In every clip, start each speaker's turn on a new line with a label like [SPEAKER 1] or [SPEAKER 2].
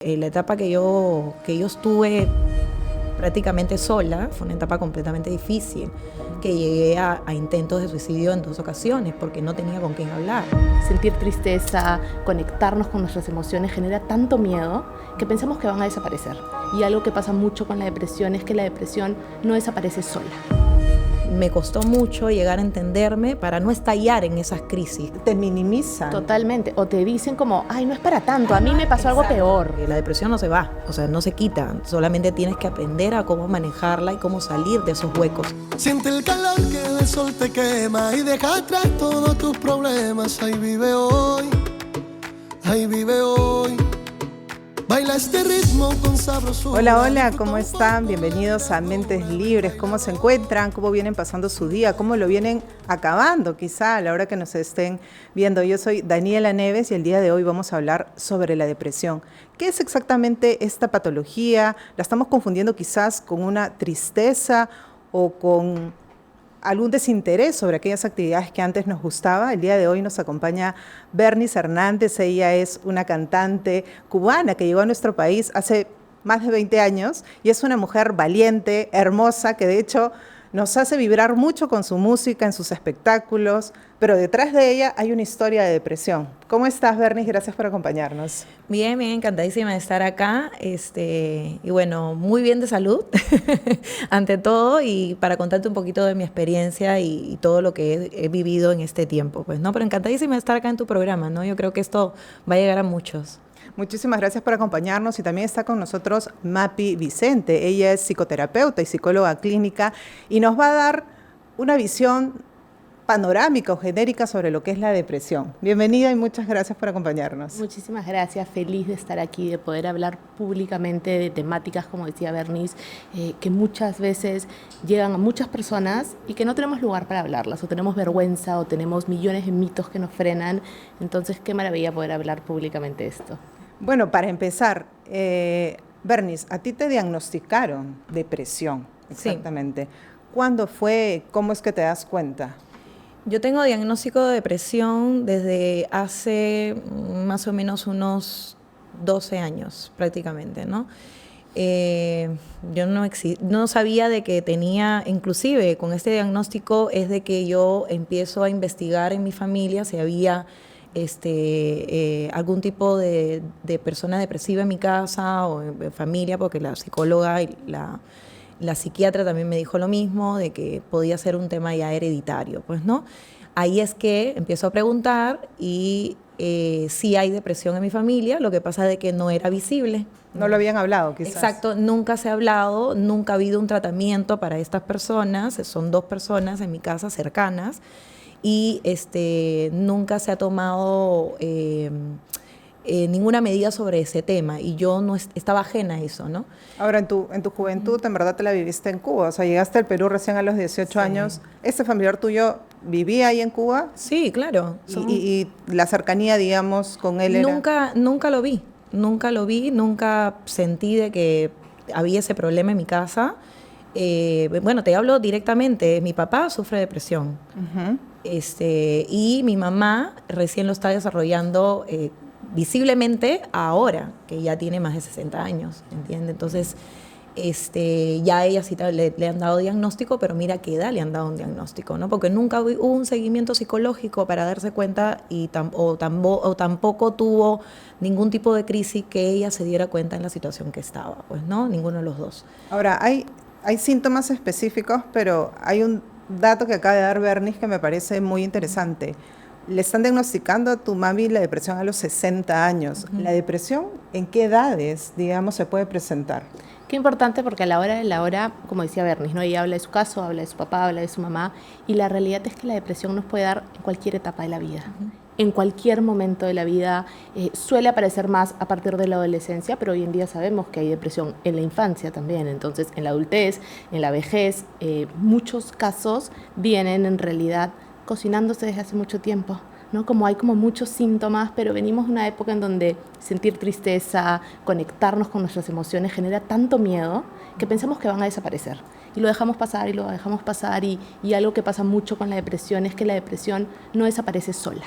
[SPEAKER 1] La etapa que yo estuve prácticamente sola fue una etapa completamente difícil, que llegué a intentos de suicidio en 2 ocasiones porque no tenía con quién hablar.
[SPEAKER 2] Sentir tristeza, conectarnos con nuestras emociones genera tanto miedo que pensamos que van a desaparecer. Y algo que pasa mucho con la depresión es que la depresión no desaparece sola.
[SPEAKER 1] Me costó mucho llegar a entenderme para no estallar en esas crisis.
[SPEAKER 3] Te minimizan.
[SPEAKER 2] Totalmente. O te dicen como, ay, no es para tanto, a mí me pasó algo peor.
[SPEAKER 1] La depresión no se va, o sea, no se quita. Solamente tienes que aprender a cómo manejarla y cómo salir de esos huecos.
[SPEAKER 4] Siente el calor que del sol te quema y deja atrás todos tus problemas. Ahí vive hoy, ahí vive hoy. Baila este ritmo con sabrosura.
[SPEAKER 3] Hola, hola, ¿cómo están? Bienvenidos a Mentes Libres. ¿Cómo se encuentran? ¿Cómo vienen pasando su día? ¿Cómo lo vienen acabando quizá a la hora que nos estén viendo? Yo soy Daniela Neves y el día de hoy vamos a hablar sobre la depresión. ¿Qué es exactamente esta patología? ¿La estamos confundiendo quizás con una tristeza o con algún desinterés sobre aquellas actividades que antes nos gustaba? El día de hoy nos acompaña Bernice Hernández. Ella es una cantante cubana que llegó a nuestro país hace más de 20 años y es una mujer valiente, hermosa, que de hecho nos hace vibrar mucho con su música, en sus espectáculos, pero detrás de ella hay una historia de depresión. ¿Cómo estás, Bernice? Gracias por acompañarnos.
[SPEAKER 1] Bien, bien, encantadísima de estar acá, y bueno, muy bien de salud, ante todo, y para contarte un poquito de mi experiencia y todo lo que he vivido en este tiempo, pues, ¿no? Pero encantadísima de estar acá en tu programa, ¿no? Yo creo que esto va a llegar a muchos.
[SPEAKER 3] Muchísimas gracias por acompañarnos y también está con nosotros Mapi Vicente. Ella es psicoterapeuta y psicóloga clínica y nos va a dar una visión panorámica o genérica sobre lo que es la depresión. Bienvenida y muchas gracias por acompañarnos.
[SPEAKER 2] Muchísimas gracias, feliz de estar aquí, de poder hablar públicamente de temáticas, como decía Bernice, que muchas veces llegan a muchas personas y que no tenemos lugar para hablarlas, o tenemos vergüenza, o tenemos millones de mitos que nos frenan. Entonces, qué maravilla poder hablar públicamente de esto.
[SPEAKER 3] Bueno, para empezar, Bernice, a ti te diagnosticaron depresión, exactamente. Sí. ¿Cuándo fue? ¿Cómo es que te das cuenta?
[SPEAKER 1] Yo tengo diagnóstico de depresión desde hace más o menos unos 12 años prácticamente, ¿no? Yo no sabía de que tenía, inclusive con este diagnóstico es de que yo empiezo a investigar en mi familia si había algún tipo de persona depresiva en mi casa o en familia, porque la psicóloga y la psiquiatra también me dijo lo mismo, de que podía ser un tema ya hereditario, pues, ¿no? Ahí es que empiezo a preguntar y sí hay depresión en mi familia, lo que pasa es de que no era visible.
[SPEAKER 3] No lo habían hablado, quizás.
[SPEAKER 1] Exacto, nunca se ha hablado, nunca ha habido un tratamiento para estas personas, son 2 personas en mi casa cercanas, y nunca se ha tomado ninguna medida sobre ese tema, y yo no estaba ajena a eso, ¿no?
[SPEAKER 3] Ahora, en tu juventud, en verdad te la viviste en Cuba, o sea, llegaste al Perú recién a los 18 años. ¿Este familiar tuyo vivía ahí en Cuba?
[SPEAKER 1] Sí, claro.
[SPEAKER 3] Y la cercanía, digamos, con él era...
[SPEAKER 1] Nunca lo vi, nunca sentí de que había ese problema en mi casa. Bueno, te hablo directamente, mi papá sufre depresión. Uh-huh. Y mi mamá recién lo está desarrollando visiblemente ahora, que ya tiene más de 60 años, ¿entiendes? Entonces, ya a ella sí le han dado diagnóstico, pero mira qué edad le han dado un diagnóstico, ¿no? Porque nunca hubo un seguimiento psicológico para darse cuenta o tampoco tuvo ningún tipo de crisis que ella se diera cuenta en la situación que estaba, pues, ¿no? Ninguno de los dos.
[SPEAKER 3] Ahora, hay síntomas específicos, pero hay un dato que acaba de dar Bernice que me parece muy interesante. Le están diagnosticando a tu mami la depresión a los 60 años. Uh-huh. ¿La depresión en qué edades, digamos, se puede presentar?
[SPEAKER 2] Qué importante, porque a la hora de la hora, como decía Bernice, ¿no? Ella habla de su caso, habla de su papá, habla de su mamá, y la realidad es que la depresión nos puede dar en cualquier etapa de la vida. Uh-huh. En cualquier momento de la vida, suele aparecer más a partir de la adolescencia, pero hoy en día sabemos que hay depresión en la infancia también. Entonces, en la adultez, en la vejez, muchos casos vienen en realidad cocinándose desde hace mucho tiempo, ¿no? Como hay como muchos síntomas, pero venimos de una época en donde sentir tristeza, conectarnos con nuestras emociones genera tanto miedo que pensamos que van a desaparecer. Y lo dejamos pasar y lo dejamos pasar, y algo que pasa mucho con la depresión es que la depresión no desaparece sola.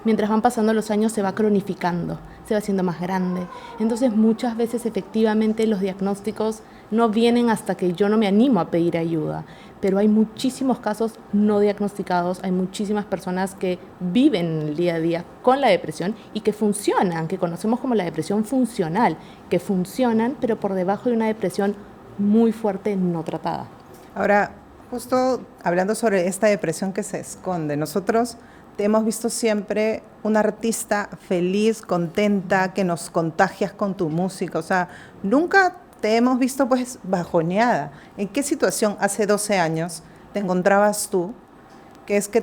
[SPEAKER 2] mientras van pasando los años se va cronificando, se va haciendo más grande. Entonces muchas veces efectivamente los diagnósticos no vienen hasta que yo no me animo a pedir ayuda, pero hay muchísimos casos no diagnosticados, hay muchísimas personas que viven el día a día con la depresión y que funcionan, que conocemos como la depresión funcional, que funcionan pero por debajo de una depresión muy fuerte no tratada.
[SPEAKER 3] Ahora, justo hablando sobre esta depresión que se esconde, nosotros te hemos visto siempre una artista feliz, contenta, que nos contagias con tu música, o sea, nunca te hemos visto pues bajoneada. ¿En qué situación hace 12 años te encontrabas tú, que es que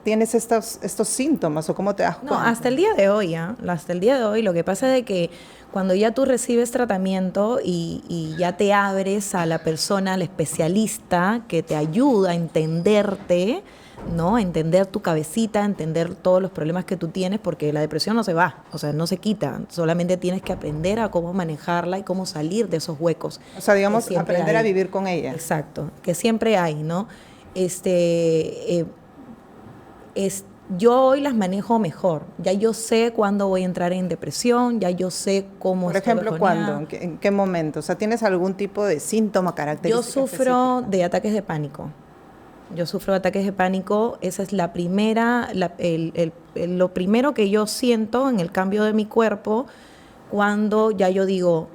[SPEAKER 3] tienes estos síntomas o cómo te das cuenta?
[SPEAKER 1] No, hasta el día de hoy, hasta el día de hoy, lo que pasa es de que cuando ya tú recibes tratamiento y ya te abres a la persona, al especialista que te ayuda a entenderte, ¿no? A entender tu cabecita, a entender todos los problemas que tú tienes, porque la depresión no se va, o sea, no se quita, solamente tienes que aprender a cómo manejarla y cómo salir de esos huecos.
[SPEAKER 3] O sea, digamos, aprender a vivir con ella.
[SPEAKER 1] Exacto, que siempre hay, ¿no? Yo hoy las manejo mejor. Ya yo sé cuándo voy a entrar en depresión, ya yo sé cómo.
[SPEAKER 3] Por ejemplo, ¿cuándo? ¿En qué momento? O sea, ¿tienes algún tipo de síntoma característico?
[SPEAKER 1] Yo sufro de ataques de pánico. Esa es la primera, lo primero que yo siento en el cambio de mi cuerpo cuando ya yo digo,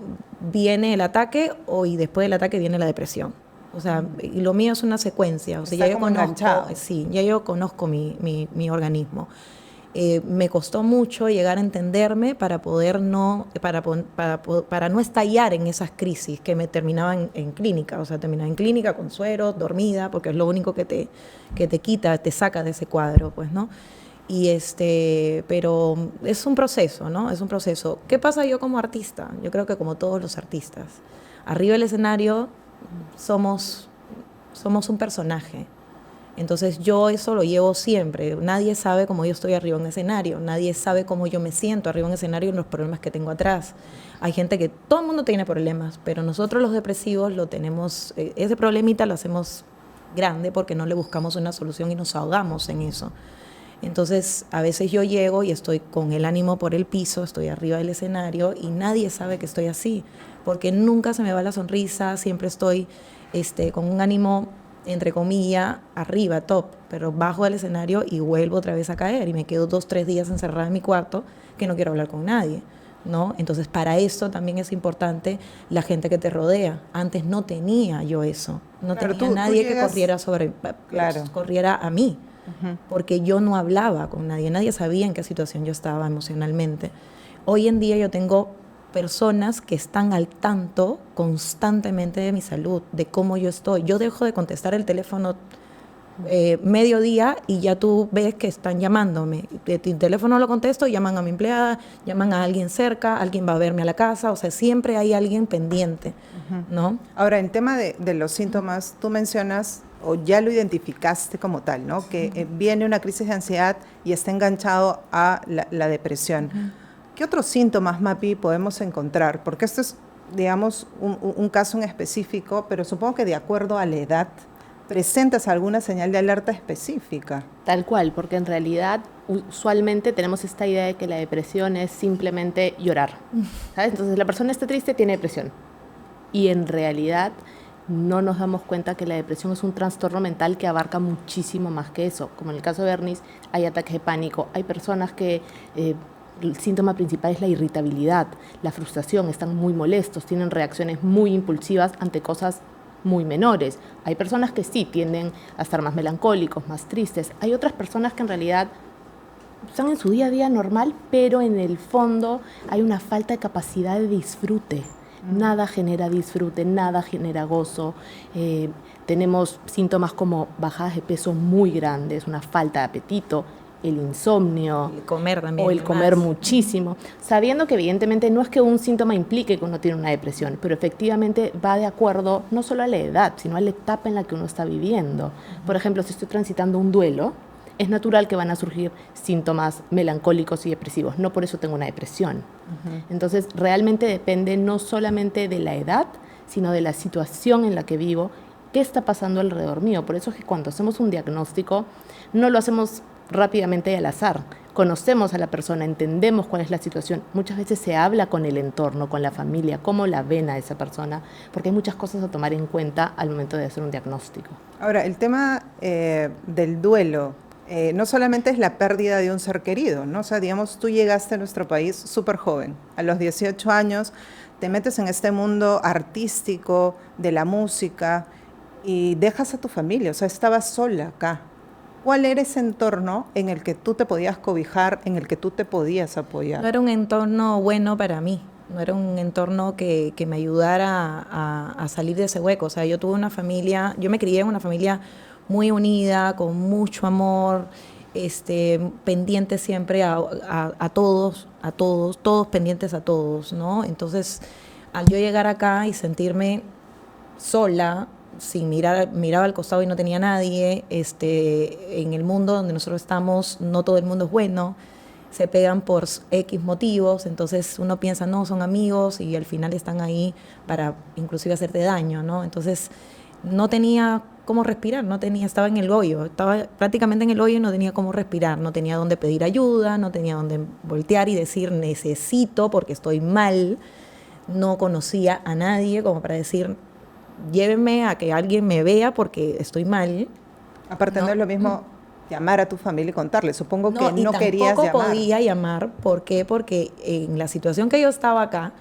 [SPEAKER 1] viene el ataque y después del ataque viene la depresión. O sea, y lo mío es una secuencia. O sea, ya yo conozco mi organismo. Me costó mucho llegar a entenderme para no estallar en esas crisis que me terminaban en clínica. O sea, terminaba en clínica con sueros, dormida, porque es lo único que te quita, te saca de ese cuadro, pues, ¿no? Pero es un proceso, ¿no? Es un proceso. ¿Qué pasa yo como artista? Yo creo que como todos los artistas, arriba del escenario somos un personaje. Entonces yo eso lo llevo siempre. Nadie sabe cómo yo estoy arriba en escenario, nadie sabe cómo yo me siento arriba en escenario y los problemas que tengo atrás. Hay gente que, todo el mundo tiene problemas, pero nosotros los depresivos lo tenemos, ese problemita lo hacemos grande porque no le buscamos una solución y nos ahogamos en eso. Entonces a veces yo llego y estoy con el ánimo por el piso, estoy arriba del escenario y nadie sabe que estoy así, porque nunca se me va la sonrisa, siempre estoy con un ánimo entre comillas, arriba, top, pero bajo del escenario y vuelvo otra vez a caer y me quedo 2-3 días encerrada en mi cuarto que no quiero hablar con nadie, ¿no? Entonces, para eso también es importante la gente que te rodea. Antes no tenía yo eso, no tenía nadie que corriera a mí, porque yo no hablaba con nadie, nadie sabía en qué situación yo estaba emocionalmente. Hoy en día yo tengo personas que están al tanto constantemente de mi salud, de cómo yo estoy. Yo dejo de contestar el teléfono mediodía y ya tú ves que están llamándome. De tu teléfono lo contesto, llaman a mi empleada, llaman a alguien cerca, alguien va a verme a la casa, o sea, siempre hay alguien pendiente, ¿no?
[SPEAKER 3] Ahora, en tema de los síntomas, tú mencionas, o ya lo identificaste como tal, ¿no? Que viene una crisis de ansiedad y está enganchado a la depresión. ¿Qué otros síntomas, Mapi, podemos encontrar? Porque esto es, digamos, un caso en específico, pero supongo que de acuerdo a la edad, presentas alguna señal de alerta específica.
[SPEAKER 2] Tal cual, porque en realidad usualmente tenemos esta idea de que la depresión es simplemente llorar, ¿sabes? Entonces la persona está triste, tiene depresión. Y en realidad no nos damos cuenta que la depresión es un trastorno mental que abarca muchísimo más que eso. Como en el caso de Bernice, hay ataques de pánico, hay personas que el síntoma principal es la irritabilidad, la frustración, están muy molestos, tienen reacciones muy impulsivas ante cosas muy menores. Hay personas que sí tienden a estar más melancólicos, más tristes. Hay otras personas que en realidad están en su día a día normal, pero en el fondo hay una falta de capacidad de disfrute. Nada genera disfrute, nada genera gozo. Tenemos síntomas como bajadas de peso muy grandes, una falta de apetito, el insomnio,
[SPEAKER 1] el comer también,
[SPEAKER 2] o el comer muchísimo, sabiendo que evidentemente no es que un síntoma implique que uno tiene una depresión, pero efectivamente va de acuerdo no solo a la edad, sino a la etapa en la que uno está viviendo. Por ejemplo, si estoy transitando un duelo, es natural que van a surgir síntomas melancólicos y depresivos, no por eso tengo una depresión. Entonces, realmente depende no solamente de la edad, sino de la situación en la que vivo, qué está pasando alrededor mío. Por eso es que cuando hacemos un diagnóstico, no lo hacemos rápidamente y al azar. conocemos a la persona, entendemos cuál es la situación, muchas veces se habla con el entorno, con la familia, cómo la ven a esa persona, porque hay muchas cosas a tomar en cuenta al momento de hacer un diagnóstico.
[SPEAKER 3] Ahora, el tema del duelo, no solamente es la pérdida de un ser querido, ¿no? O sea, digamos, tú llegaste a nuestro país súper joven, a los 18 años, te metes en este mundo artístico, de la música, y dejas a tu familia, o sea, estabas sola acá. ¿Cuál era ese entorno en el que tú te podías cobijar, en el que tú te podías apoyar?
[SPEAKER 1] No era un entorno bueno para mí, no era un entorno que me ayudara a salir de ese hueco. O sea, yo tuve una familia, yo me crié en una familia muy unida, con mucho amor, pendiente siempre a todos, todos pendientes a todos, ¿no? Entonces, al yo llegar acá y sentirme sola, sin miraba al costado y no tenía nadie, en el mundo donde nosotros estamos, no todo el mundo es bueno, se pegan por X motivos, entonces uno piensa, no, son amigos y al final están ahí para inclusive hacerte daño, ¿no? Entonces no tenía cómo respirar, estaba en el hoyo, estaba prácticamente en el hoyo y no tenía cómo respirar, no tenía dónde pedir ayuda, no tenía dónde voltear y decir necesito porque estoy mal, no conocía a nadie como para decir llévenme a que alguien me vea porque estoy mal.
[SPEAKER 3] Aparte no es lo mismo llamar a tu familia y contarle, supongo que no querías llamar.
[SPEAKER 1] Tampoco podía llamar, ¿por qué? Porque en la situación que yo estaba acá,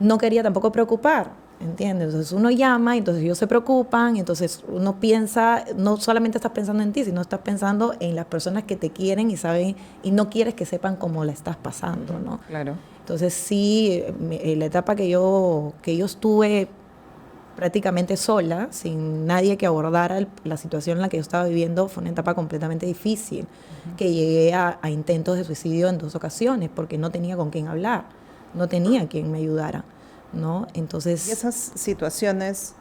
[SPEAKER 1] no quería tampoco preocupar, ¿entiendes? Entonces uno llama, y entonces ellos se preocupan, entonces uno piensa, no solamente estás pensando en ti, sino estás pensando en las personas que te quieren y saben, y no quieres que sepan cómo la estás pasando, ¿no?
[SPEAKER 3] Claro.
[SPEAKER 1] Entonces sí, la etapa que yo estuve prácticamente sola, sin nadie que abordara la situación en la que yo estaba viviendo, fue una etapa completamente difícil, que llegué a intentos de suicidio en 2 ocasiones, porque no tenía con quién hablar, no tenía quien me ayudara, ¿no? Entonces...
[SPEAKER 3] ¿Y esas situaciones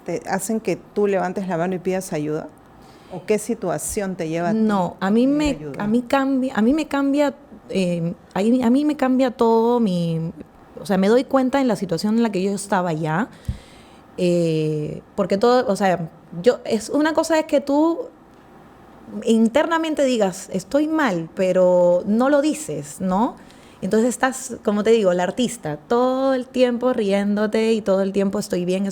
[SPEAKER 3] te hacen que tú levantes la mano y pidas ayuda? ¿O qué situación te lleva a ti?
[SPEAKER 1] No, a mí me cambia todo o sea, me doy cuenta en la situación en la que yo estaba ya, porque todo, o sea, una cosa es que tú internamente digas, estoy mal, pero no lo dices, ¿no? Entonces estás, como te digo, la artista, todo el tiempo riéndote y todo el tiempo estoy bien,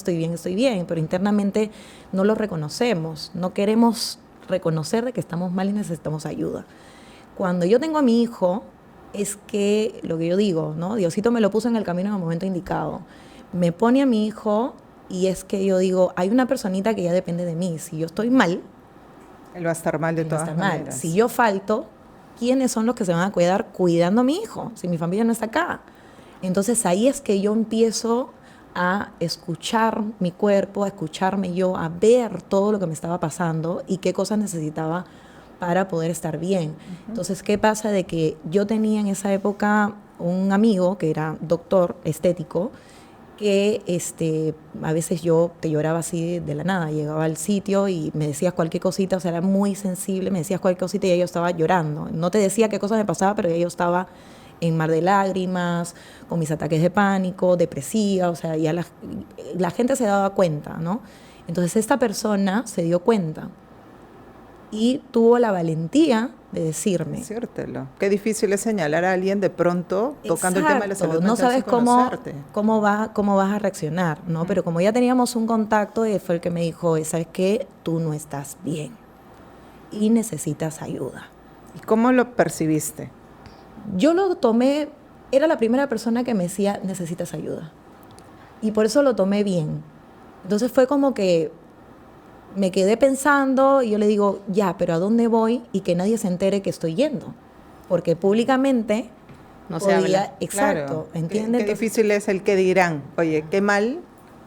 [SPEAKER 1] pero internamente no lo reconocemos, no queremos reconocer de que estamos mal y necesitamos ayuda. Cuando yo tengo a mi hijo, es que lo que yo digo, ¿no? Diosito me lo puso en el camino en el momento indicado. Me pone a mi hijo y es que yo digo, hay una personita que ya depende de mí. Si yo estoy mal,
[SPEAKER 3] él va a estar mal de todas maneras.
[SPEAKER 1] Si yo falto, ¿quiénes son los que se van a cuidar cuidando a mi hijo? Si mi familia no está acá. Entonces ahí es que yo empiezo a escuchar mi cuerpo, a escucharme yo, a ver todo lo que me estaba pasando y qué cosas necesitaba para poder estar bien. Entonces, ¿qué pasa? De que yo tenía en esa época un amigo que era doctor estético, que a veces yo te lloraba así de la nada, llegaba al sitio y me decías cualquier cosita, o sea, era muy sensible, me decías cualquier cosita y ya yo estaba llorando. No te decía qué cosa me pasaba, pero ya yo estaba en mar de lágrimas, con mis ataques de pánico, depresiva, o sea, ya la gente se daba cuenta, ¿no? Entonces esta persona se dio cuenta y tuvo la valentía de decirme.
[SPEAKER 3] Decírtelo. Qué difícil es señalar a alguien de pronto tocando el tema de la salud mental.
[SPEAKER 1] No sabes cómo vas a reaccionar, ¿no?
[SPEAKER 3] Mm.
[SPEAKER 1] Pero como ya teníamos un contacto, él fue el que me dijo, ¿sabes qué? Tú no estás bien y necesitas ayuda.
[SPEAKER 3] ¿Y cómo lo percibiste?
[SPEAKER 1] Yo lo tomé, era la primera persona que me decía, necesitas ayuda. Y por eso lo tomé bien. Entonces fue como que me quedé pensando y yo le digo, ya, pero ¿a dónde voy? Y que nadie se entere que estoy yendo. Porque públicamente
[SPEAKER 2] no se habla.
[SPEAKER 1] Exacto,
[SPEAKER 3] claro.
[SPEAKER 1] ¿entiendes?
[SPEAKER 3] Qué difícil es el que dirán, oye, qué mal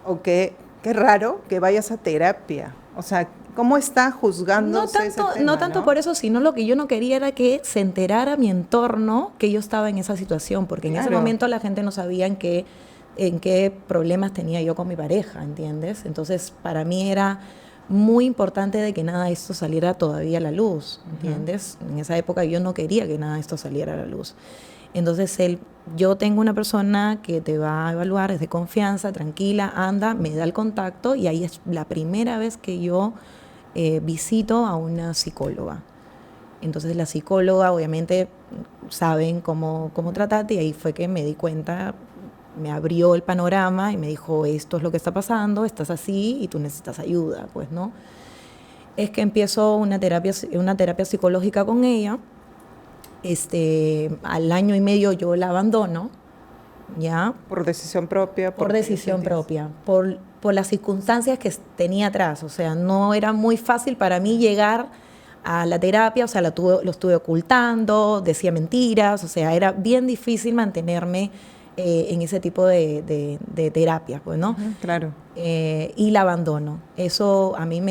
[SPEAKER 3] o qué raro que vayas a terapia. O sea, ¿cómo está juzgándose ese tema?
[SPEAKER 1] No tanto por eso, sino lo que yo no quería era que se enterara mi entorno que yo estaba en esa situación, porque en ese momento la gente no sabía en qué problemas tenía yo con mi pareja, ¿entiendes? Entonces, para mí era muy importante de que nada de esto saliera todavía a la luz, ¿entiendes? En esa época yo no quería que nada de esto saliera a la luz. Entonces yo tengo una persona que te va a evaluar, es de confianza, tranquila, anda, me da el contacto y ahí es la primera vez que yo visito a una psicóloga. Entonces la psicóloga, obviamente, saben cómo tratarte, y ahí fue que me di cuenta, me abrió el panorama y me dijo, esto es lo que está pasando, estás así y tú necesitas ayuda, pues, ¿no? Es que empiezo una terapia psicológica con ella. Al año y medio yo la abandono, ¿ya?
[SPEAKER 3] ¿Por decisión propia?
[SPEAKER 1] Por decisión propia, por las circunstancias que tenía atrás. O sea, no era muy fácil para mí llegar a la terapia, o sea, lo estuve ocultando, decía mentiras, o sea, era bien difícil mantenerme en ese tipo de terapia, pues, ¿no?
[SPEAKER 3] Claro.
[SPEAKER 1] Y la abandono. Eso a mí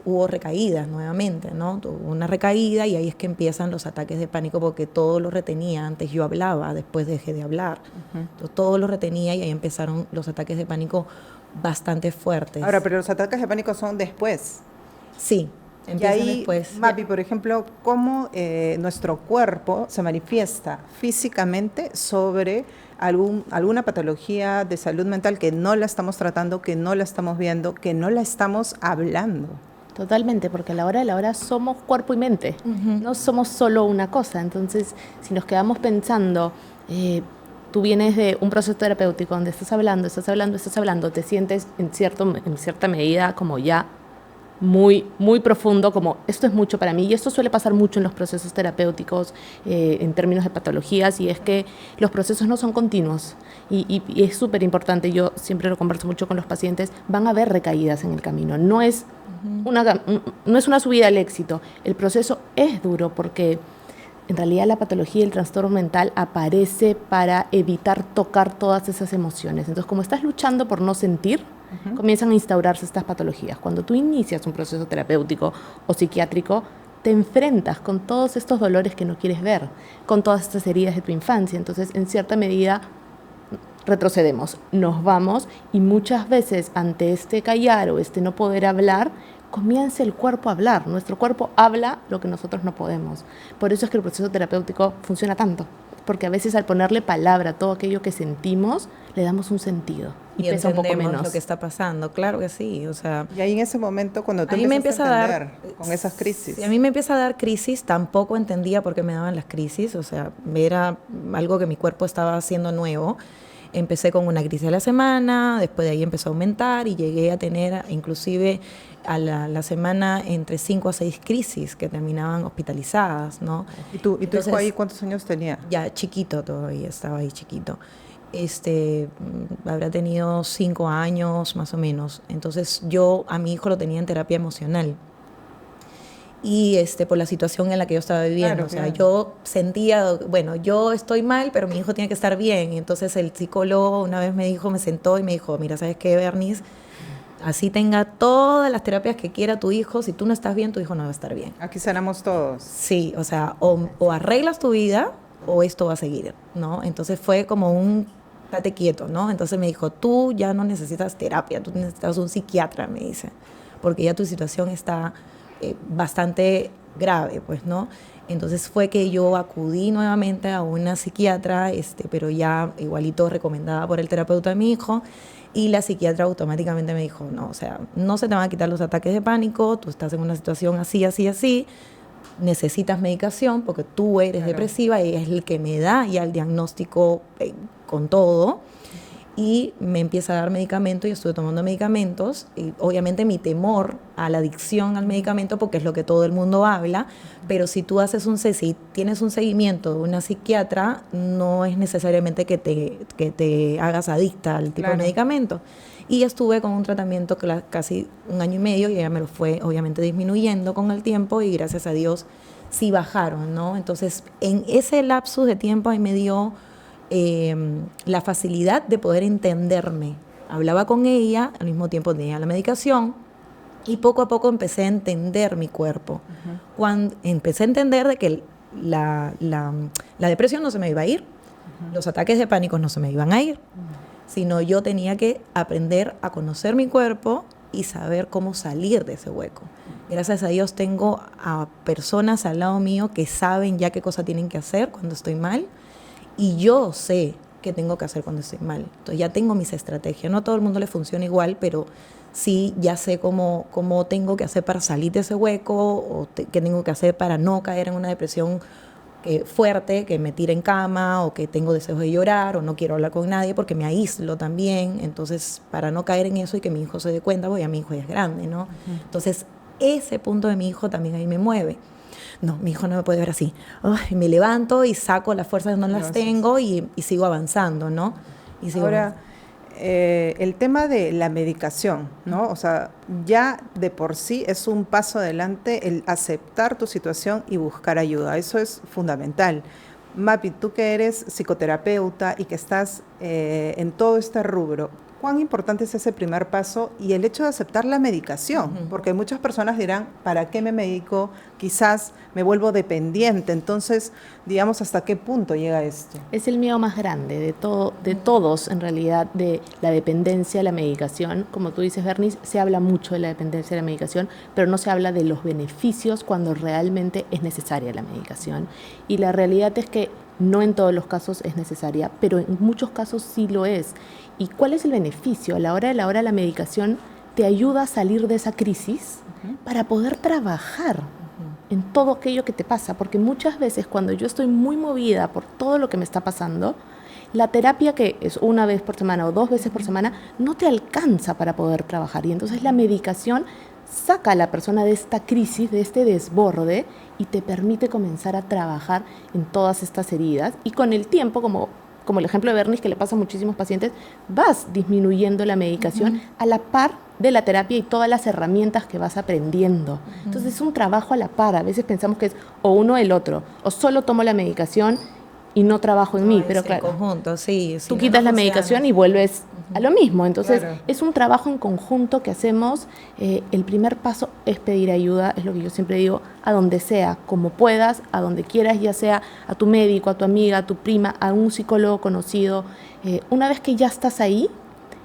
[SPEAKER 1] hubo recaídas nuevamente, ¿no? Tuvo una recaída y ahí es que empiezan los ataques de pánico, porque todo lo retenía. Antes yo hablaba, después dejé de hablar. Entonces, todo lo retenía y ahí empezaron los ataques de pánico bastante fuertes.
[SPEAKER 3] Ahora, pero los ataques de pánico son después.
[SPEAKER 1] Sí.
[SPEAKER 3] Y ahí, Mapi, por ejemplo, cómo nuestro cuerpo se manifiesta físicamente sobre alguna patología de salud mental que no la estamos tratando, que no la estamos viendo, que no la estamos hablando.
[SPEAKER 2] Totalmente, porque a la hora de la hora somos cuerpo y mente, no somos solo una cosa. Entonces, si nos quedamos pensando, tú vienes de un proceso terapéutico donde estás hablando, te sientes en cierta medida como ya muy, muy profundo, como esto es mucho para mí, y esto suele pasar mucho en los procesos terapéuticos en términos de patologías, y es que los procesos no son continuos, y es súper importante. Yo siempre lo converso mucho con los pacientes, van a haber recaídas en el camino, no es una subida al éxito, el proceso es duro porque en realidad la patología y el trastorno mental aparece para evitar tocar todas esas emociones. Entonces, como estás luchando por no sentir, comienzan a instaurarse estas patologías. Cuando tú inicias un proceso terapéutico o psiquiátrico, te enfrentas con todos estos dolores que no quieres ver, con todas estas heridas de tu infancia. Entonces, en cierta medida, retrocedemos, nos vamos, y muchas veces ante este callar o este no poder hablar, comienza el cuerpo a hablar. Nuestro cuerpo habla lo que nosotros no podemos. Por eso es que el proceso terapéutico funciona tanto, porque a veces al ponerle palabra a todo aquello que sentimos, le damos un sentido y pesa un poco menos
[SPEAKER 1] lo que está pasando. Claro que sí, o sea.
[SPEAKER 3] Y ahí en ese momento, cuando tú empiezas a entender con esas crisis.
[SPEAKER 1] Si a mí me empieza a dar crisis, tampoco entendía por qué me daban las crisis, o sea, era algo que mi cuerpo estaba haciendo nuevo. Empecé con una crisis a la semana, después de ahí empezó a aumentar y llegué a tener inclusive a la semana entre 5 a 6 crisis que terminaban hospitalizadas, ¿no?
[SPEAKER 3] ¿Y tu hijo ahí cuántos años tenía?
[SPEAKER 1] Ya chiquito todavía, estaba ahí chiquito. Habrá tenido 5 años más o menos. Entonces yo a mi hijo lo tenía en terapia emocional. Y por la situación en la que yo estaba viviendo. Claro, o sea, yo sentía, bueno, yo estoy mal, pero mi hijo tiene que estar bien. Y entonces el psicólogo una vez me sentó y me dijo, mira, ¿sabes qué, Bernice? Así tenga todas las terapias que quiera tu hijo, si tú no estás bien, tu hijo no va a estar bien.
[SPEAKER 3] Aquí sanamos todos.
[SPEAKER 1] Sí, o sea, o arreglas tu vida o esto va a seguir, ¿no? Entonces fue como date quieto, ¿no? Entonces me dijo, tú ya no necesitas terapia, tú necesitas un psiquiatra, me dice, porque ya tu situación está bastante grave, pues, ¿no? Entonces fue que yo acudí nuevamente a una psiquiatra, pero ya igualito recomendada por el terapeuta de mi hijo, y la psiquiatra automáticamente me dijo, no, o sea, no se te van a quitar los ataques de pánico, tú estás en una situación así, así, así, necesitas medicación porque tú eres depresiva, y es el que me da ya el diagnóstico con todo. Y me empieza a dar medicamento y estuve tomando medicamentos. Y obviamente mi temor a la adicción al medicamento, porque es lo que todo el mundo habla, pero si tú haces si tienes un seguimiento de una psiquiatra, no es necesariamente que te hagas adicta al tipo de medicamento. Y estuve con un tratamiento casi 1 año y medio, y ella me lo fue obviamente disminuyendo con el tiempo, y gracias a Dios sí bajaron, ¿no? Entonces, en ese lapsus de tiempo ahí me dio la facilidad de poder entenderme. Hablaba con ella, al mismo tiempo tenía la medicación, y poco a poco empecé a entender mi cuerpo. Cuando empecé a entender de que la depresión no se me iba a ir, los ataques de pánico no se me iban a ir, sino yo tenía que aprender a conocer mi cuerpo y saber cómo salir de ese hueco. Gracias a Dios tengo a personas al lado mío que saben ya qué cosa tienen que hacer cuando estoy mal, y yo sé qué tengo que hacer cuando estoy mal. Entonces ya tengo mis estrategias. No a todo el mundo le funciona igual, pero sí ya sé cómo tengo que hacer para salir de ese hueco o qué tengo que hacer para no caer en una depresión fuerte, que me tire en cama o que tengo deseos de llorar o no quiero hablar con nadie porque me aíslo también. Entonces, para no caer en eso y que mi hijo se dé cuenta, porque ya mi hijo ya es grande, ¿no? Entonces, ese punto de mi hijo también ahí me mueve. No, mi hijo no me puede ver así. Ay, me levanto y saco las fuerzas donde no las tengo y sigo avanzando, ¿no? Y sigo
[SPEAKER 3] Ahora, el tema de la medicación, ¿no? O sea, ya de por sí es un paso adelante el aceptar tu situación y buscar ayuda. Eso es fundamental. Mapi, tú que eres psicoterapeuta y que estás en todo este rubro, ¿cuán importante es ese primer paso y el hecho de aceptar la medicación? Porque muchas personas dirán, ¿para qué me medico? Quizás me vuelvo dependiente. Entonces, digamos, ¿hasta qué punto llega esto?
[SPEAKER 2] Es el miedo más grande de todos, en realidad, de la dependencia a la medicación. Como tú dices, Bernice, se habla mucho de la dependencia a la medicación, pero no se habla de los beneficios cuando realmente es necesaria la medicación. Y la realidad es que no en todos los casos es necesaria, pero en muchos casos sí lo es. ¿Y cuál es el beneficio? A la hora de la medicación te ayuda a salir de esa crisis para poder trabajar en todo aquello que te pasa, porque muchas veces cuando yo estoy muy movida por todo lo que me está pasando, la terapia, que es una vez por semana o 2 veces por semana, no te alcanza para poder trabajar, y entonces la medicación saca a la persona de esta crisis, de este desborde, y te permite comenzar a trabajar en todas estas heridas, y con el tiempo, como el ejemplo de Bernice, que le pasa a muchísimos pacientes, vas disminuyendo la medicación a la par de la terapia y todas las herramientas que vas aprendiendo. Entonces es un trabajo a la par. A veces pensamos que es o uno o el otro, o solo tomo la medicación y no trabajo en mí, pero claro,
[SPEAKER 1] conjunto, sí,
[SPEAKER 2] tú quitas la medicación y vuelves a lo mismo. Entonces,
[SPEAKER 3] Claro.
[SPEAKER 2] es un trabajo en conjunto que hacemos. El primer paso es pedir ayuda, es lo que yo siempre digo, a donde sea, como puedas, a donde quieras, ya sea a tu médico, a tu amiga, a tu prima, a un psicólogo conocido. Una vez que ya estás ahí,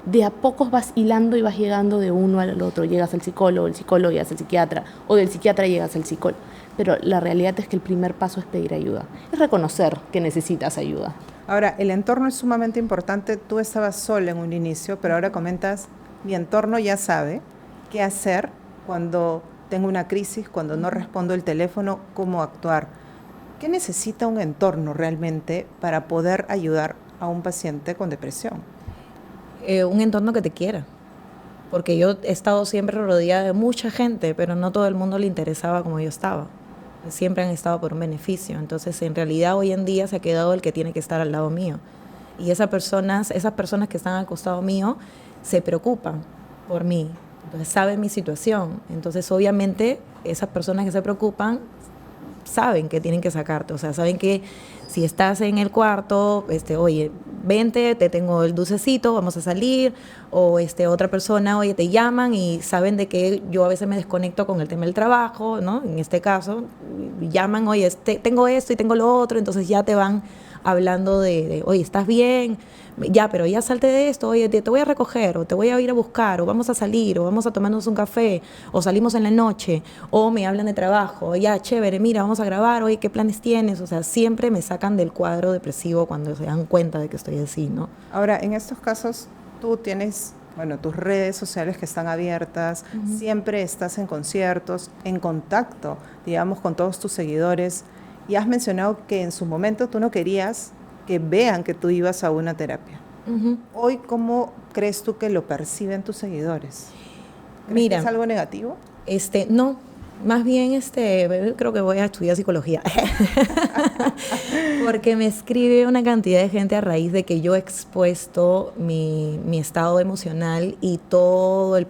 [SPEAKER 2] de a pocos vas hilando y vas llegando de uno al otro. Llegas al psicólogo, el psicólogo llegas al psiquiatra, o del psiquiatra llegas al psicólogo. Pero la realidad es que el primer paso es pedir ayuda, es reconocer que necesitas ayuda.
[SPEAKER 3] Ahora, el entorno es sumamente importante. Tú estabas sola en un inicio, pero ahora comentas, mi entorno ya sabe qué hacer cuando tengo una crisis, cuando no respondo el teléfono, cómo actuar. ¿Qué necesita un entorno realmente para poder ayudar a un paciente con depresión?
[SPEAKER 1] Un entorno que te quiera. Porque yo he estado siempre rodeada de mucha gente, pero no todo el mundo le interesaba como yo estaba. Siempre han estado por un beneficio. Entonces, en realidad, hoy en día se ha quedado el que tiene que estar al lado mío. Y esas personas que están al costado mío se preocupan por mí. Entonces, saben mi situación. Entonces, obviamente, esas personas que se preocupan saben que tienen que sacarte. O sea, saben que si estás en el cuarto, oye, vente, te tengo el dulcecito, vamos a salir. O otra persona, oye, te llaman y saben de que yo a veces me desconecto con el tema del trabajo, ¿no? En este caso, llaman, oye, tengo esto y tengo lo otro, entonces ya te van hablando oye, ¿estás bien? Ya, pero ya salte de esto, oye, te voy a recoger, o te voy a ir a buscar, o vamos a salir, o vamos a tomarnos un café, o salimos en la noche, o me hablan de trabajo, ya, chévere, mira, vamos a grabar, oye, ¿qué planes tienes? O sea, siempre me sacan del cuadro depresivo cuando se dan cuenta de que estoy así, ¿no?
[SPEAKER 3] Ahora, en estos casos, tú tienes, bueno, tus redes sociales que están abiertas, siempre estás en conciertos, en contacto, digamos, con todos tus seguidores, y has mencionado que en su momento tú no querías que vean que tú ibas a una terapia. Hoy, ¿cómo crees tú que lo perciben tus seguidores? ¿Crees
[SPEAKER 1] Mira,
[SPEAKER 3] que es algo negativo?
[SPEAKER 1] No, más bien creo que voy a estudiar psicología. Porque me escribe una cantidad de gente a raíz de que yo he expuesto mi estado emocional y todo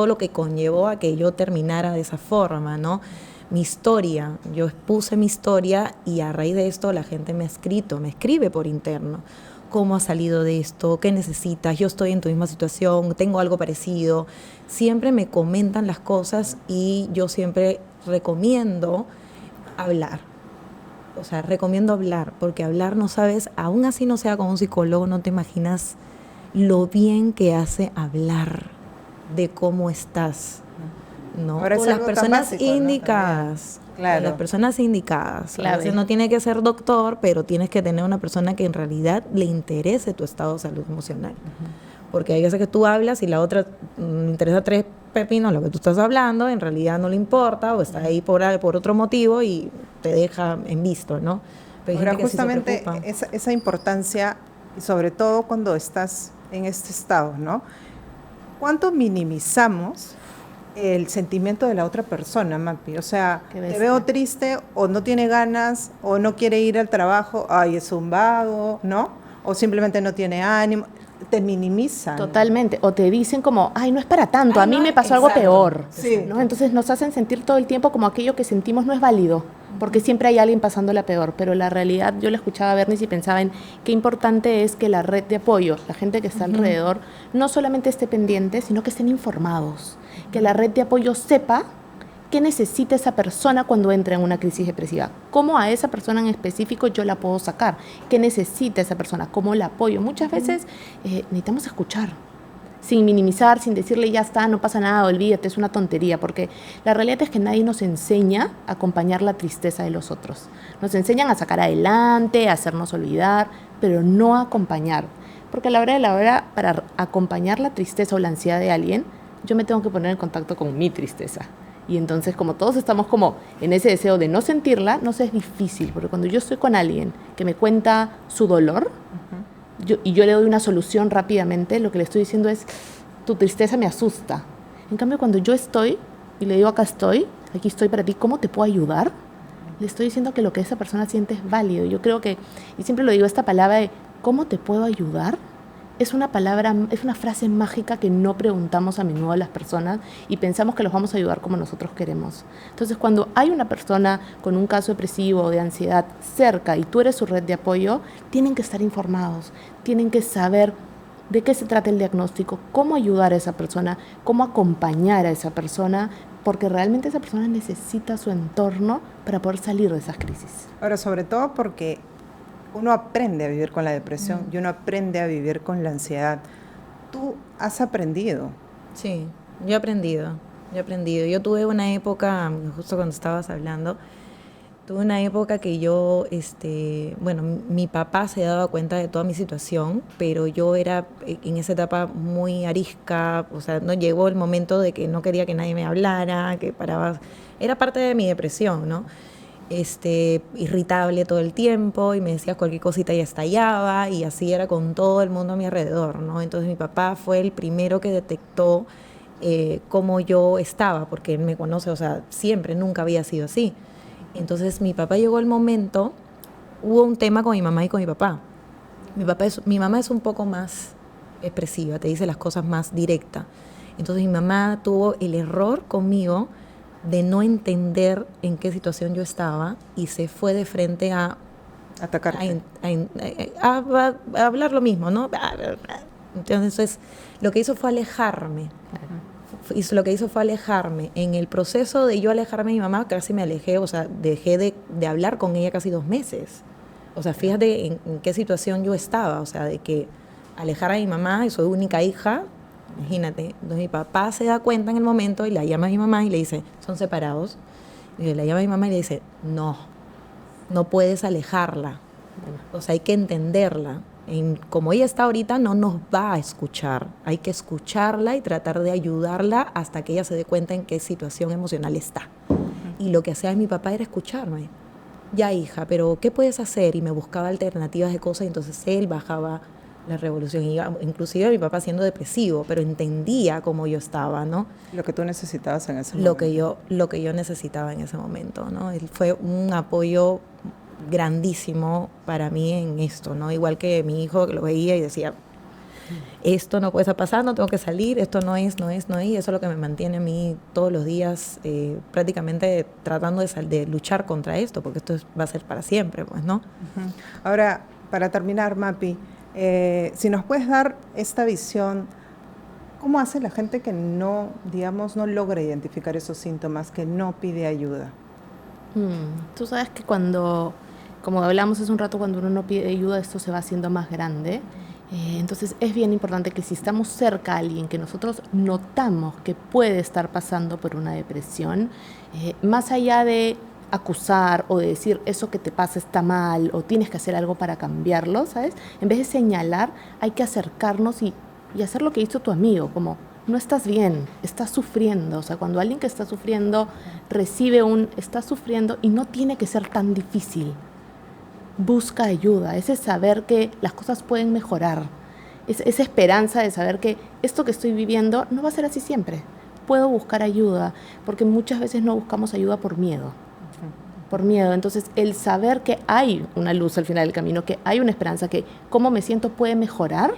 [SPEAKER 1] lo que conllevó a que yo terminara de esa forma, ¿no? Mi historia, yo expuse mi historia y a raíz de esto la gente me escribe por interno. ¿Cómo has salido de esto? ¿Qué necesitas? Yo estoy en tu misma situación, tengo algo parecido. Siempre me comentan las cosas y yo siempre recomiendo hablar. O sea, recomiendo hablar, porque hablar, no sabes, aún así no sea con un psicólogo, no te imaginas lo bien que hace hablar de cómo estás. ¿No?
[SPEAKER 3] Ahora es
[SPEAKER 1] Con las
[SPEAKER 3] algo tan
[SPEAKER 1] personas
[SPEAKER 3] básico, ¿no?
[SPEAKER 1] indicadas.
[SPEAKER 3] Claro.
[SPEAKER 1] Las personas indicadas.
[SPEAKER 2] Clave.
[SPEAKER 1] A veces no tiene que ser doctor, pero tienes que tener una persona que en realidad le interese tu estado de salud emocional. Porque hay veces que tú hablas y la otra le interesa 3 pepinos lo que tú estás hablando, en realidad no le importa o está ahí por otro motivo y te deja en visto, ¿no? Pero hay
[SPEAKER 3] Ahora,
[SPEAKER 1] gente que sí se
[SPEAKER 3] justamente
[SPEAKER 1] preocupa.
[SPEAKER 3] esa importancia, y sobre todo cuando estás en este estado, ¿no? ¿Cuánto minimizamos el sentimiento de la otra persona, Mapi? O sea,
[SPEAKER 2] Qué
[SPEAKER 3] te
[SPEAKER 2] bestia.
[SPEAKER 3] veo triste o no tiene ganas o no quiere ir al trabajo, ay, es un vago, ¿no? O simplemente no tiene ánimo, te minimizan.
[SPEAKER 2] Totalmente. O te dicen como, ay, no es para tanto,
[SPEAKER 3] Ay,
[SPEAKER 2] a mí
[SPEAKER 3] no,
[SPEAKER 2] me pasó algo
[SPEAKER 3] exacto.
[SPEAKER 2] peor.
[SPEAKER 3] Sí.
[SPEAKER 2] ¿No? Entonces nos hacen sentir todo el tiempo como aquello que sentimos no es válido, porque siempre hay alguien pasándola peor. Pero la realidad, yo la escuchaba a Bernice y pensaba en qué importante es que la red de apoyo, la gente que está alrededor, no solamente esté pendiente, sino que estén informados. Que la red de apoyo sepa qué necesita esa persona cuando entra en una crisis depresiva. Cómo a esa persona en específico yo la puedo sacar. ¿Qué necesita esa persona? ¿Cómo la apoyo? Muchas veces necesitamos escuchar, sin minimizar, sin decirle ya está, no pasa nada, olvídate, es una tontería, porque la realidad es que nadie nos enseña a acompañar la tristeza de los otros. Nos enseñan a sacar adelante, a hacernos olvidar, pero no a acompañar. Porque a la hora de la hora, para acompañar la tristeza o la ansiedad de alguien, yo me tengo que poner en contacto con mi tristeza. Y entonces, como todos estamos como en ese deseo de no sentirla, nos es difícil, porque cuando yo estoy con alguien que me cuenta su dolor, y yo le doy una solución rápidamente, lo que le estoy diciendo es, tu tristeza me asusta. En cambio, cuando yo estoy, y le digo, aquí estoy para ti, ¿cómo te puedo ayudar? Le estoy diciendo que lo que esa persona siente es válido. Yo creo que, y siempre lo digo, esta palabra de, ¿cómo te puedo ayudar? Es una palabra, es una frase mágica que no preguntamos a menudo a las personas y pensamos que los vamos a ayudar como nosotros queremos. Entonces, cuando hay una persona con un caso depresivo o de ansiedad cerca y tú eres su red de apoyo, tienen que estar informados, tienen que saber de qué se trata el diagnóstico, cómo ayudar a esa persona, cómo acompañar a esa persona, porque realmente esa persona necesita su entorno para poder salir de esas crisis.
[SPEAKER 3] Ahora, sobre todo porque uno aprende a vivir con la depresión y uno aprende a vivir con la ansiedad. Tú has aprendido.
[SPEAKER 1] Sí, yo he aprendido. Yo tuve una época, justo cuando estabas hablando, tuve una época que yo, bueno, mi papá se daba cuenta de toda mi situación, pero yo era en esa etapa muy arisca, o sea, no llegó el momento de que no quería que nadie me hablara, que paraba, era parte de mi depresión, ¿no? Irritable todo el tiempo y me decía cualquier cosita y estallaba y así era con todo el mundo a mi alrededor, ¿no? Entonces mi papá fue el primero que detectó cómo yo estaba, porque él me conoce, o sea, siempre, nunca había sido así. Entonces mi papá llegó el momento, hubo un tema con mi mamá y con mi papá. Mi mamá es un poco más expresiva, te dice las cosas más directas. Entonces mi mamá tuvo el error conmigo de no entender en qué situación yo estaba y se fue de frente a
[SPEAKER 3] Atacarte.
[SPEAKER 1] a hablar lo mismo, ¿no? Entonces, lo que hizo fue alejarme. Lo que hizo fue alejarme. En el proceso de yo alejarme de mi mamá, casi me alejé, o sea, dejé de hablar con ella casi 2 meses. O sea, fíjate en qué situación yo estaba, o sea, de que alejar a mi mamá, y soy única hija, imagínate. Entonces mi papá se da cuenta en el momento y la llama a mi mamá y le dice, son separados. Y la llama a mi mamá y le dice, no puedes alejarla. O sea, hay que entenderla. Como ella está ahorita, no nos va a escuchar. Hay que escucharla y tratar de ayudarla hasta que ella se dé cuenta en qué situación emocional está. Y lo que hacía mi papá era escucharme. Ya, hija, pero ¿qué puedes hacer? Y me buscaba alternativas de cosas, y entonces él bajaba la revolución. Inclusive mi papá siendo depresivo, pero entendía cómo yo estaba, ¿no?
[SPEAKER 3] Lo que tú necesitabas en ese momento.
[SPEAKER 1] Lo que yo necesitaba en ese momento, ¿no? Él fue un apoyo grandísimo para mí en esto, ¿no? Igual que mi hijo, que lo veía y decía, esto no puede estar pasando, tengo que salir, esto no es, y eso es lo que me mantiene a mí todos los días prácticamente tratando de luchar contra esto, porque esto va a ser para siempre, pues, ¿no?
[SPEAKER 3] Uh-huh. Ahora, para terminar, Mapi, si nos puedes dar esta visión, ¿cómo hace la gente que no, digamos, no logra identificar esos síntomas, que no pide ayuda?
[SPEAKER 2] Tú sabes que cuando, como hablamos hace un rato, cuando uno no pide ayuda, esto se va haciendo más grande. Entonces es bien importante que si estamos cerca a alguien que nosotros notamos que puede estar pasando por una depresión, más allá de acusar o de decir eso que te pasa está mal o tienes que hacer algo para cambiarlo, ¿sabes? En vez de señalar, hay que acercarnos y hacer lo que hizo tu amigo, como no estás bien, estás sufriendo. O sea, cuando alguien que está sufriendo recibe estás sufriendo y no tiene que ser tan difícil. Busca ayuda, ese saber que las cosas pueden mejorar, esa esperanza de saber que esto que estoy viviendo no va a ser así siempre. Puedo buscar ayuda, porque muchas veces no buscamos ayuda por miedo. Por miedo. Entonces, el saber que hay una luz al final del camino, que hay una esperanza, que cómo me siento puede mejorar,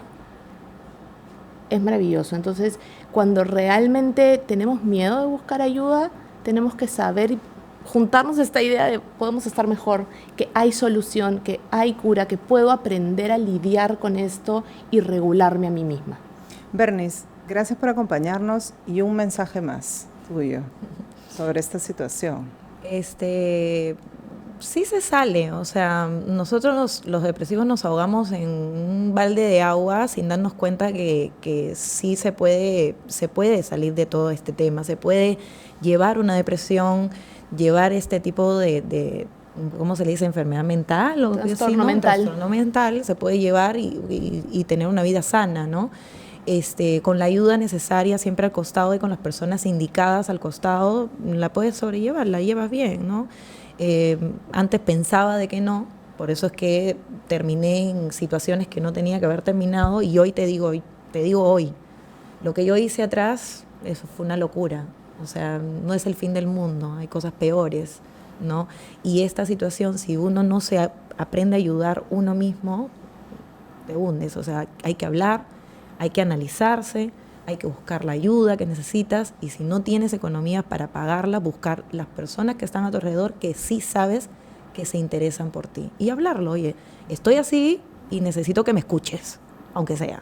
[SPEAKER 2] es maravilloso. Entonces, cuando realmente tenemos miedo de buscar ayuda, tenemos que saber y juntarnos a esta idea de podemos estar mejor, que hay solución, que hay cura, que puedo aprender a lidiar con esto y regularme a mí misma.
[SPEAKER 3] Bernice, gracias por acompañarnos y un mensaje más tuyo sobre esta situación.
[SPEAKER 1] Sí se sale, o sea, nosotros los depresivos nos ahogamos en un balde de agua sin darnos cuenta que sí se puede salir de todo este tema, se puede llevar una depresión, llevar este tipo de ¿cómo se le dice? Enfermedad mental o
[SPEAKER 2] trastorno mental.
[SPEAKER 1] Trastorno mental, se puede llevar y tener una vida sana, ¿no? Con la ayuda necesaria siempre al costado y con las personas indicadas al costado, la puedes sobrellevar, la llevas bien, ¿no? Antes pensaba de que no, por eso es que terminé en situaciones que no tenía que haber terminado y hoy te digo hoy, lo que yo hice atrás, eso fue una locura, o sea, no es el fin del mundo, hay cosas peores, ¿no? Y esta situación, si uno no se aprende a ayudar uno mismo, te hundes, o sea, hay que hablar, hay que analizarse, hay que buscar la ayuda que necesitas y si no tienes economía para pagarla, buscar las personas que están a tu alrededor que sí sabes que se interesan por ti y hablarlo. Oye, estoy así y necesito que me escuches, aunque sea.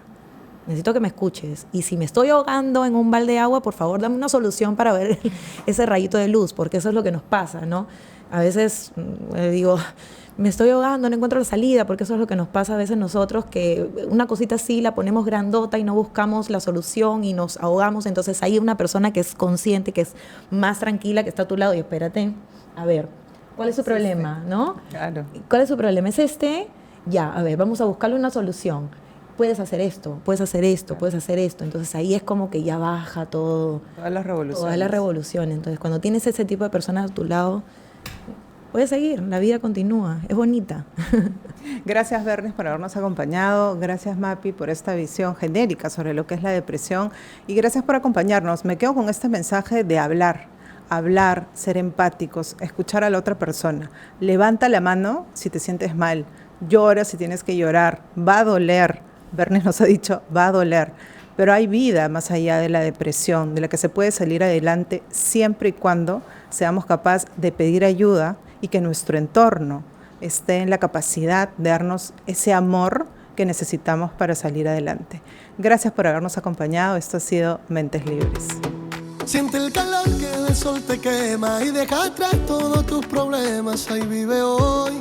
[SPEAKER 1] Necesito que me escuches. Y si me estoy ahogando en un balde de agua, por favor, dame una solución para ver ese rayito de luz, porque eso es lo que nos pasa, ¿no? A veces digo, me estoy ahogando, no encuentro la salida, porque eso es lo que nos pasa a veces nosotros, que una cosita así la ponemos grandota y no buscamos la solución y nos ahogamos. Entonces hay una persona que es consciente, que es más tranquila, que está a tu lado y espérate, a ver, ¿cuál es su problema? ¿No?
[SPEAKER 3] Claro.
[SPEAKER 1] ¿Cuál es su problema? ¿Es este? Ya, a ver, vamos a buscarle una solución. Puedes hacer esto, puedes hacer esto, puedes hacer esto. Entonces ahí es como que ya baja todo.
[SPEAKER 3] Todas las revoluciones.
[SPEAKER 1] Todas las revoluciones. Entonces cuando tienes ese tipo de personas a tu lado, puedes seguir, la vida continúa, es bonita.
[SPEAKER 3] Gracias, Bernice, por habernos acompañado. Gracias, Mapi, por esta visión genérica sobre lo que es la depresión. Y gracias por acompañarnos. Me quedo con este mensaje de hablar, ser empáticos, escuchar a la otra persona. Levanta la mano si te sientes mal, llora si tienes que llorar, va a doler. Bernice nos ha dicho, va a doler. Pero hay vida más allá de la depresión, de la que se puede salir adelante siempre y cuando seamos capaces de pedir ayuda y que nuestro entorno esté en la capacidad de darnos ese amor que necesitamos para salir adelante. Gracias por habernos acompañado. Esto ha sido Mentes Libres.
[SPEAKER 4] Siente el calor que del sol te quema y deja atrás todos tus problemas. Ahí vive hoy.